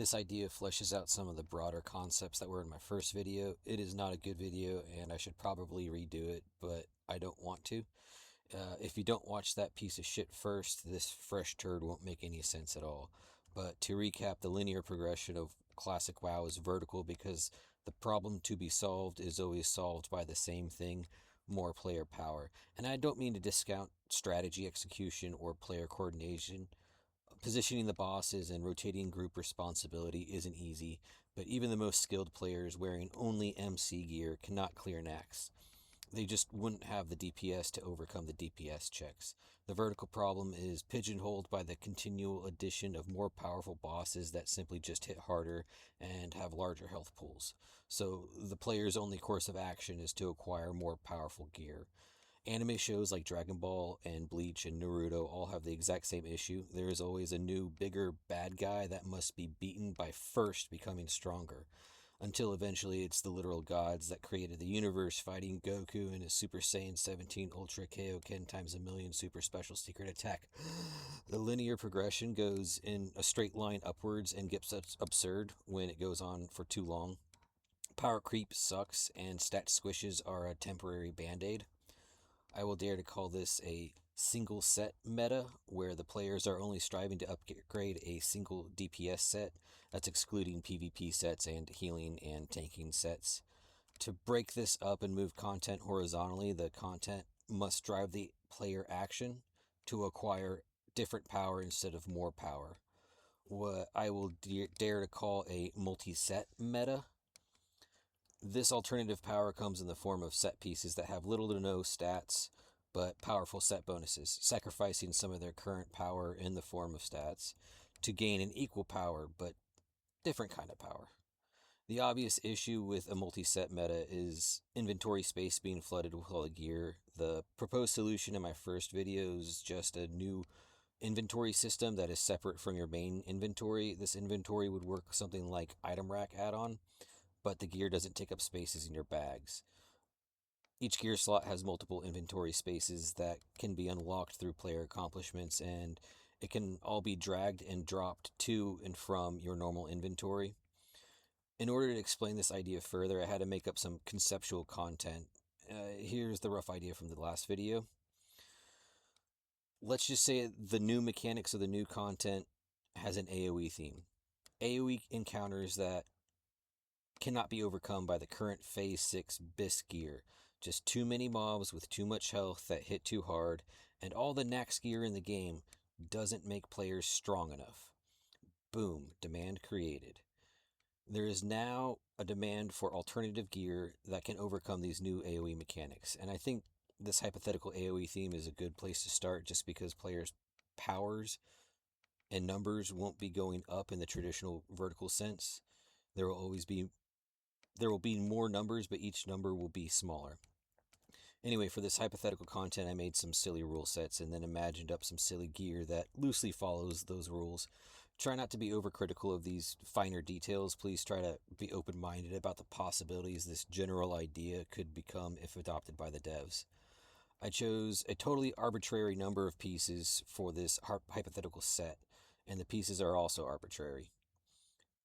This idea fleshes out some of the broader concepts that were in my first video. It is not a good video, and I should probably redo it, but I don't want to. If you don't watch that piece of shit first, this fresh turd won't make any sense at all. But to recap, the linear progression of classic WoW is vertical because the problem to be solved is always solved by the same thing: more player power. And I don't mean to discount strategy execution or player coordination. Positioning the bosses and rotating group responsibility isn't easy, but even the most skilled players wearing only MC gear cannot clear Naxx. They just wouldn't have the DPS to overcome the DPS checks. The vertical problem is pigeonholed by the continual addition of more powerful bosses that simply just hit harder and have larger health pools. So the player's only course of action is to acquire more powerful gear. Anime shows like Dragon Ball and Bleach and Naruto all have the exact same issue. There is always a new, bigger bad guy that must be beaten by first becoming stronger, until eventually it's the literal gods that created the universe fighting Goku and his Super Saiyan 17 Ultra Kaioken times a million super special secret attack. The linear progression goes in a straight line upwards and gets absurd when it goes on for too long. Power creep sucks, and stat squishes are a temporary band-aid. I will dare to call this a single set meta, where the players are only striving to upgrade a single DPS set. That's excluding PvP sets and healing and tanking sets. To break this up and move content horizontally, the content must drive the player action to acquire different power instead of more power. What I will dare to call a multi-set meta. This alternative power comes in the form of set pieces that have little to no stats, but powerful set bonuses, sacrificing some of their current power in the form of stats to gain an equal power, but different kind of power. The obvious issue with a multi-set meta is inventory space being flooded with all the gear. The proposed solution in my first video is just a new inventory system that is separate from your main inventory. This inventory would work something like item rack add-on, but the gear doesn't take up spaces in your bags. Each gear slot has multiple inventory spaces that can be unlocked through player accomplishments, and it can all be dragged and dropped to and from your normal inventory. In order to explain this idea further, I had to make up some conceptual content. Here's the rough idea from the last video. Let's just say the new mechanics of the new content has an AoE theme. AoE encounters that cannot be overcome by the current Phase 6 BIS gear. Just too many mobs with too much health that hit too hard, and all the Naxx gear in the game doesn't make players strong enough. Boom, demand created. There is now a demand for alternative gear that can overcome these new AoE mechanics, and I think this hypothetical AoE theme is a good place to start, just because players' powers and numbers won't be going up in the traditional vertical sense. There will be more numbers, but each number will be smaller. Anyway, for this hypothetical content, I made some silly rule sets and then imagined up some silly gear that loosely follows those rules. Try not to be overcritical of these finer details. Please try to be open-minded about the possibilities this general idea could become if adopted by the devs. I chose a totally arbitrary number of pieces for this hypothetical set, and the pieces are also arbitrary.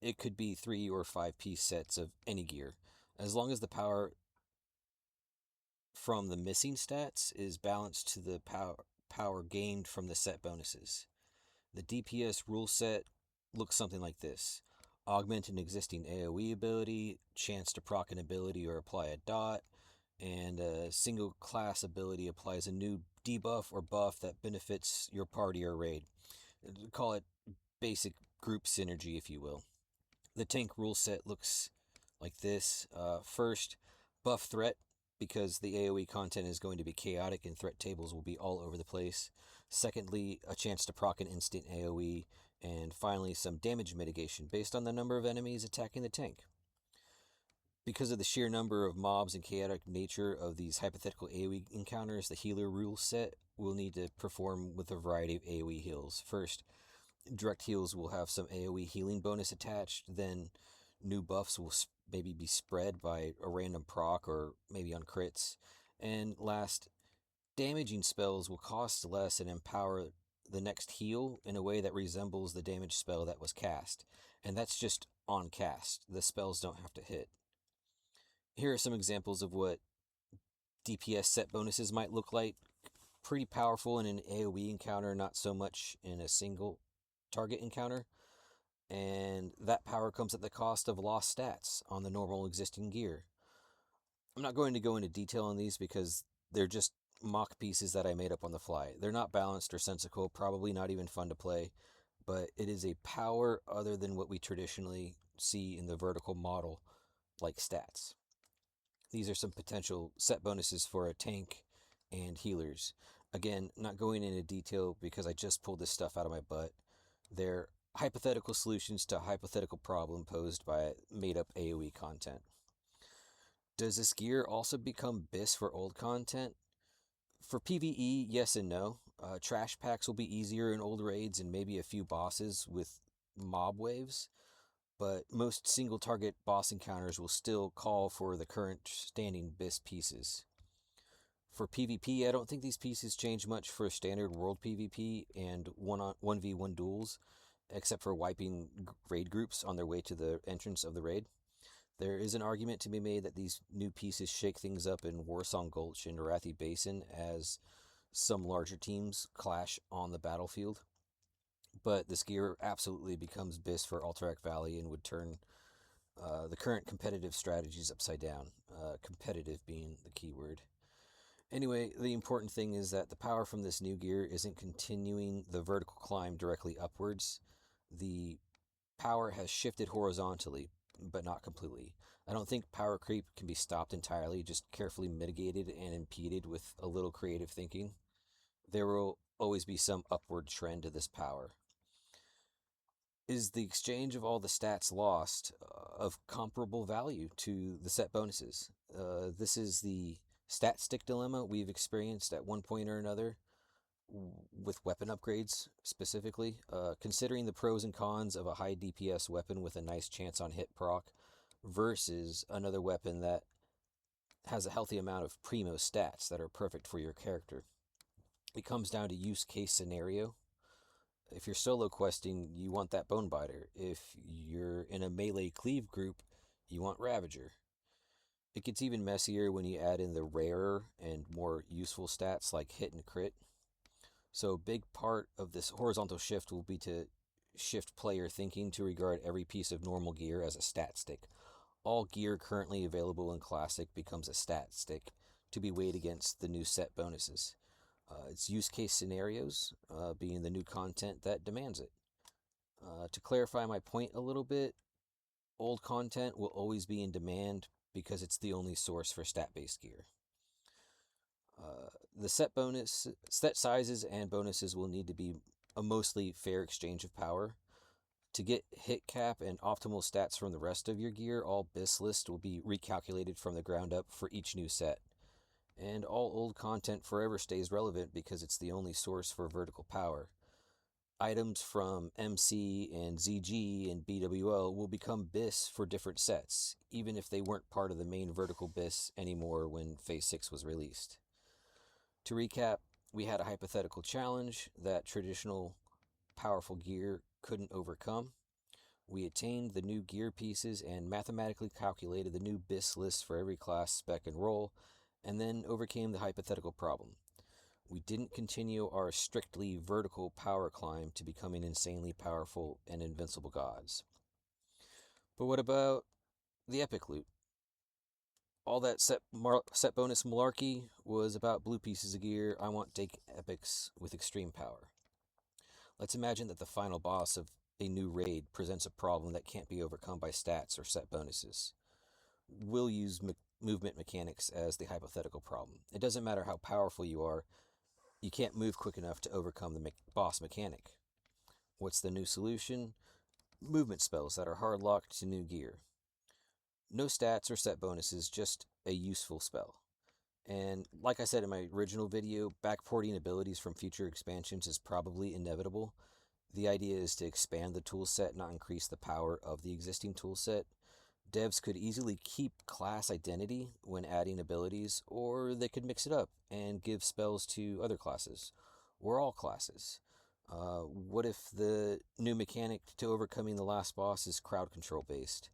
It could be 3 or 5 piece sets of any gear, as long as the power from the missing stats is balanced to the power gained from the set bonuses. The DPS rule set looks something like this: augment an existing AoE ability, chance to proc an ability or apply a dot, and a single class ability applies a new debuff or buff that benefits your party or raid. Call it basic group synergy, if you will. The tank rule set looks like this. First, buff threat, because the AoE content is going to be chaotic and threat tables will be all over the place. Secondly, a chance to proc an instant AoE. And finally, some damage mitigation based on the number of enemies attacking the tank. Because of the sheer number of mobs and chaotic nature of these hypothetical AoE encounters, the healer rule set will need to perform with a variety of AoE heals. First, direct heals will have some AoE healing bonus attached, then new buffs will maybe be spread by a random proc or maybe on crits. And last, damaging spells will cost less and empower the next heal in a way that resembles the damage spell that was cast, and that's just on cast. The spells don't have to hit. Here are some examples of what DPS set bonuses might look like. Pretty powerful in an AoE encounter, not so much in a single target encounter. And that power comes at the cost of lost stats on the normal existing gear. I'm not going to go into detail on these because they're just mock pieces that I made up on the fly. They're not balanced or sensical, probably not even fun to play, but it is a power other than what we traditionally see in the vertical model, like stats. These are some potential set bonuses for a tank and healers. Again, not going into detail because I just pulled this stuff out of my butt. They're hypothetical solutions to a hypothetical problem posed by made-up AoE content. Does this gear also become BIS for old content? For PvE, yes and no. Trash packs will be easier in old raids and maybe a few bosses with mob waves, but most single target boss encounters will still call for the current standing BIS pieces. For PvP, I don't think these pieces change much for standard world PvP and 1v1 duels, except for wiping raid groups on their way to the entrance of the raid. There is an argument to be made that these new pieces shake things up in Warsong Gulch and Arathi Basin as some larger teams clash on the battlefield. But this gear absolutely becomes BIS for Alterac Valley and would turn the current competitive strategies upside down, competitive being the key word. Anyway, the important thing is that the power from this new gear isn't continuing the vertical climb directly upwards. The power has shifted horizontally, but not completely. I don't think power creep can be stopped entirely, just carefully mitigated and impeded with a little creative thinking. There will always be some upward trend to this power. Is the exchange of all the stats lost of comparable value to the set bonuses? This is the stat stick dilemma we've experienced at one point or another with weapon upgrades specifically. Considering the pros and cons of a high DPS weapon with a nice chance on hit proc versus another weapon that has a healthy amount of primo stats that are perfect for your character. It comes down to use case scenario. If you're solo questing, you want that Bonebiter. If you're in a melee cleave group, you want Ravager. It gets even messier when you add in the rarer and more useful stats like hit and crit. So a big part of this horizontal shift will be to shift player thinking to regard every piece of normal gear as a stat stick. All gear currently available in Classic becomes a stat stick to be weighed against the new set bonuses. It's use case scenarios being the new content that demands it. To clarify my point a little bit, old content will always be in demand because it's the only source for stat-based gear. The set sizes and bonuses will need to be a mostly fair exchange of power. To get hit cap and optimal stats from the rest of your gear, all BIS list will be recalculated from the ground up for each new set. And all old content forever stays relevant because it's the only source for vertical power. Items from MC and ZG and BWL will become BIS for different sets, even if they weren't part of the main vertical BIS anymore when Phase 6 was released. To recap, we had a hypothetical challenge that traditional powerful gear couldn't overcome. We attained the new gear pieces and mathematically calculated the new BIS list for every class, spec, and role, and then overcame the hypothetical problem. We didn't continue our strictly vertical power climb to becoming insanely powerful and invincible gods. But what about the epic loot? All that set bonus malarkey was about blue pieces of gear. I want dank epics with extreme power. Let's imagine that the final boss of a new raid presents a problem that can't be overcome by stats or set bonuses. We'll use movement mechanics as the hypothetical problem. It doesn't matter how powerful you are, you can't move quick enough to overcome the boss mechanic. What's the new solution? Movement spells that are hard locked to new gear. No stats or set bonuses, just a useful spell. And like I said in my original video, backporting abilities from future expansions is probably inevitable. The idea is to expand the toolset, not increase the power of the existing toolset. Devs could easily keep class identity when adding abilities, or they could mix it up and give spells to other classes, or all classes. What if the new mechanic to overcoming the last boss is crowd control based,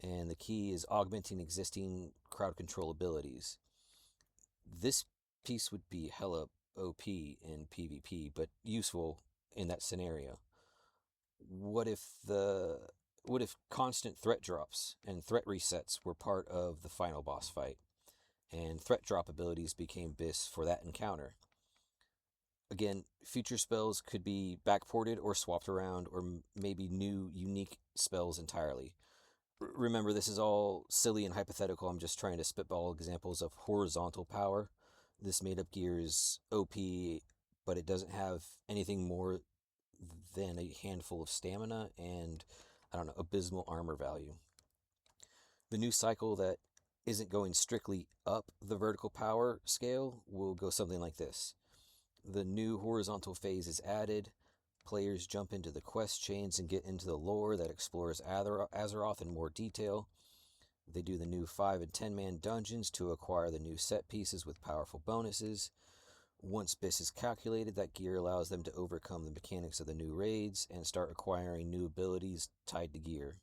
and the key is augmenting existing crowd control abilities? This piece would be hella OP in PvP, but useful in that scenario. What if the what if constant threat drops and threat resets were part of the final boss fight, and threat drop abilities became bis for that encounter? Again, future spells could be backported or swapped around, or maybe new, unique spells entirely. Remember, this is all silly and hypothetical. I'm just trying to spitball examples of horizontal power. This made up gear is OP, but it doesn't have anything more than a handful of stamina and, I don't know, abysmal armor value. The new cycle that isn't going strictly up the vertical power scale will go something like this. The new horizontal phase is added. Players jump into the quest chains and get into the lore that explores Azeroth in more detail. They do the new 5 and 10-man dungeons to acquire the new set pieces with powerful bonuses. Once BIS is calculated, that gear allows them to overcome the mechanics of the new raids and start acquiring new abilities tied to gear.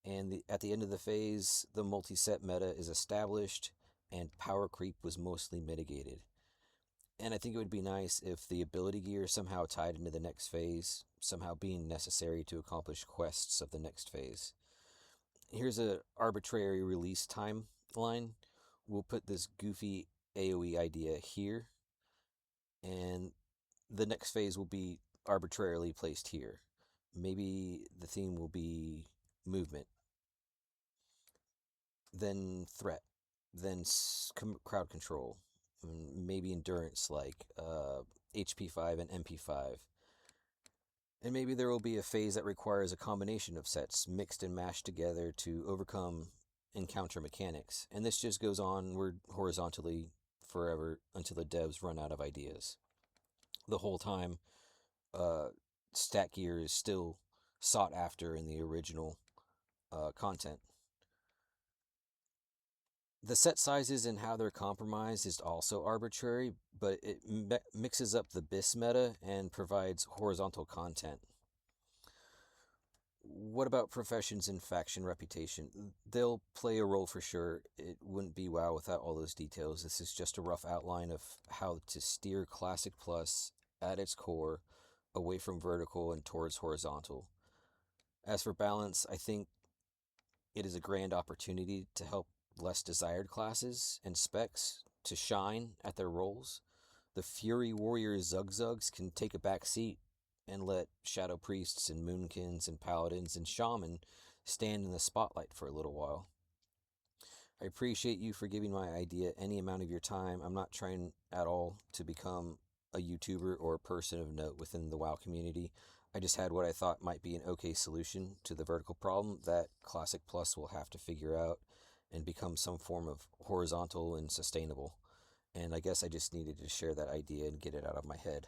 And at the end of the phase, the multi-set meta is established and power creep was mostly mitigated. And I think it would be nice if the ability gear somehow tied into the next phase, somehow being necessary to accomplish quests of the next phase. Here's an arbitrary release timeline. We'll put this goofy AoE idea here, and the next phase will be arbitrarily placed here. Maybe the theme will be movement, then threat, then crowd control, maybe endurance like HP5 and MP5. And maybe there will be a phase that requires a combination of sets mixed and mashed together to overcome encounter mechanics. And this just goes onward horizontally forever until the devs run out of ideas. The whole time, stat gear is still sought after in the original content. The set sizes and how they're compromised is also arbitrary, but it mixes up the BIS meta and provides horizontal content. What about professions and faction reputation? They'll play a role for sure. It wouldn't be WoW without all those details. This is just a rough outline of how to steer Classic Plus at its core away from vertical and towards horizontal. As for balance, I think it is a grand opportunity to help less desired classes and specs to shine at their roles. The Fury Warrior Zugzugs can take a back seat and let Shadow Priests and Moonkins and Paladins and Shaman stand in the spotlight for a little while. I appreciate you for giving my idea any amount of your time. I'm not trying at all to become a YouTuber or a person of note within the WoW community. I just had what I thought might be an okay solution to the vertical problem that Classic Plus will have to figure out and become some form of horizontal and sustainable. And I guess I just needed to share that idea and get it out of my head.